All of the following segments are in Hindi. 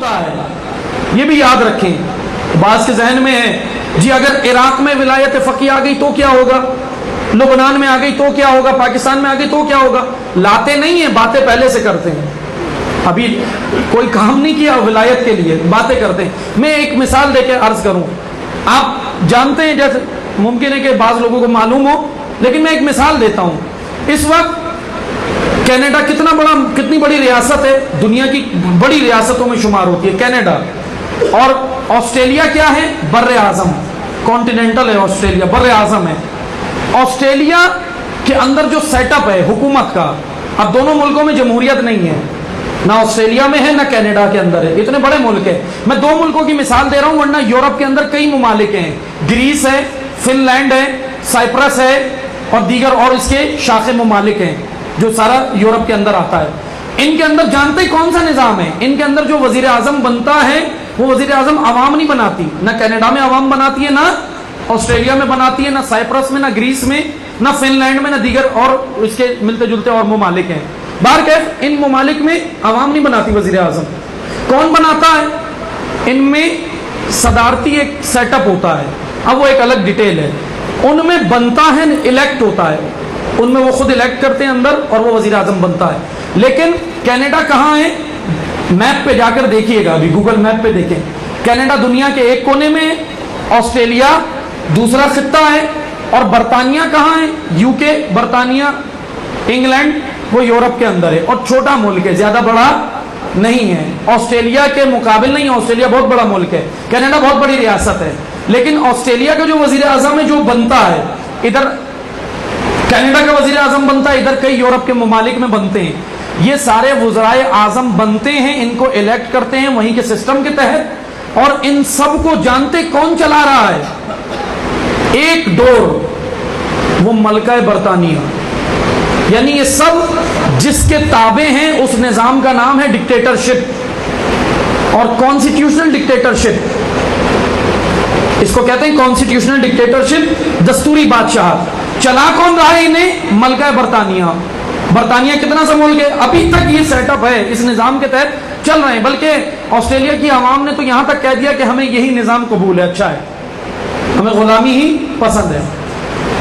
होता है, ये भी याद रखें। बास के जहन में है जी, अगर इराक में विलायत फ़क़ी आ गई तो क्या होगा, लुबनान में आ गई तो क्या होगा, पाकिस्तान में आ गई तो क्या होगा। लाते नहीं है, बातें पहले से करते हैं, अभी कोई काम नहीं किया विलायत के लिए, बातें करते हैं। मैं एक मिसाल देके अर्ज करूं, आप जानते हैं, जैसे मुमकिन है कि बाज़ लोगों को मालूम हो, लेकिन मैं एक मिसाल देता हूं। इस वक्त कनाडा कितनी बड़ी रियासत है, दुनिया की बड़ी रियासतों में शुमार होती है कनाडा। और ऑस्ट्रेलिया क्या है, बर्रे आज़म, कॉन्टिनेंटल है ऑस्ट्रेलिया, बर्रे आज़म है। ऑस्ट्रेलिया के अंदर जो सेटअप है हुकूमत का, अब दोनों मुल्कों में जमहूरियत नहीं है, ना ऑस्ट्रेलिया में है ना कनाडा के अंदर है, इतने बड़े मुल्क है। मैं दो मुल्कों की मिसाल दे रहा हूं, वरना यूरोप के अंदर कई ममालिक हैं, ग्रीस है, फिनलैंड है, साइप्रस है और दीगर और इसके शाखे ममालिक हैं जो सारा यूरोप के अंदर आता है। इनके अंदर जानते कौन सा निज़ाम है, इनके अंदर जो वजीर आजम बनता है वो वजीर आजम अवाम नहीं बनाती, ना कनाडा में अवाम बनाती है, ना ऑस्ट्रेलिया में बनाती है, ना साइप्रस में, ना ग्रीस में, ना फिनलैंड में, ना दीगर और इसके मिलते जुलते और ममालिक हैं। बार कैफ इन ममालिक में अवाम नहीं बनाती वजीर आजम, कौन बनाता है, इनमें सदारती एक सेटअप होता है, अब वो एक अलग डिटेल है। उनमें बनता है, इलेक्ट होता है, उनमें वो खुद इलेक्ट करते हैं अंदर और वो वजीर आजम बनता है। लेकिन कनाडा कहाँ है, मैप पे जाकर देखिएगा, अभी गूगल मैप पे देखें, कनाडा दुनिया के एक कोने में, ऑस्ट्रेलिया दूसरा खित्ता है, और बरतानिया कहाँ है, यूके, बरतानिया, इंग्लैंड वो यूरोप के अंदर है, और छोटा मुल्क है, ज्यादा बड़ा नहीं है, ऑस्ट्रेलिया के मुकाबिल नहीं। ऑस्ट्रेलिया बहुत बड़ा मुल्क है, कनाडा बहुत बड़ी रियासत है, लेकिन ऑस्ट्रेलिया का जो वजीर आजम है जो बनता है, इधर कनाडा का वजीर आजम बनता है, इधर कई यूरोप के ममालिक में बनते हैं। ये सारे वज़राए आजम बनते हैं, इनको इलेक्ट करते हैं वहीं के सिस्टम के तहत, और इन सब को जानते कौन चला रहा है, एक दौर वो मलका बरतानिया, यानी ये सब जिसके ताबे हैं उस निजाम का नाम है डिक्टेटरशिप और कॉन्स्टिट्यूशनल डिक्टेटरशिप। इसको कहते हैं कॉन्स्टिट्यूशनल डिक्टेटरशिप, दस्तूरी बादशाह। चला कौन रहा है इन्हें, मलका बरतानिया। बरतानिया कितना सा मुल्क है, अभी तक ये सेटअप है, इस निजाम के तहत चल रहे हैं। बल्कि ऑस्ट्रेलिया की आवाम ने तो यहां तक कह दिया कि हमें यही निजाम कबूल है, अच्छा है, हमें गुलामी ही पसंद है।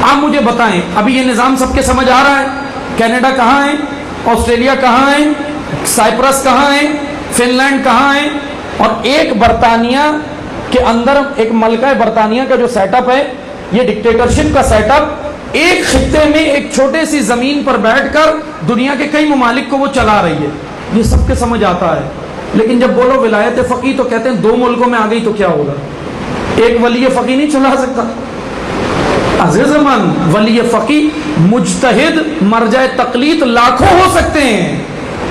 आप मुझे बताएं, अभी ये निजाम सबके समझ आ रहा है, कनाडा कहाँ है, ऑस्ट्रेलिया कहाँ है, साइप्रस कहाँ है, फिनलैंड कहाँ है, और एक बरतानिया के अंदर एक मलका बरतानिया का जो सेटअप है, ये डिक्टेटरशिप का सेटअप, एक खित्ते में एक छोटे सी जमीन पर बैठकर दुनिया के कई ममालिक को वो चला रही है, ये सबके समझ आता है। लेकिन जब बोलो विलायत फ़क़ी तो कहते हैं दो मुल्कों में आ गई तो क्या होगा, एक वली फ़क़ी नहीं चला सकता। अज़ीज़-ए-मान, वली फ़क़ी मुज्तहिद मरजा तक़लीद लाखों हो सकते हैं,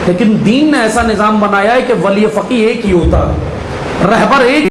लेकिन दीन ने ऐसा निज़ाम बनाया है कि वली फ़क़ी एक ही होता है, रहबर एक।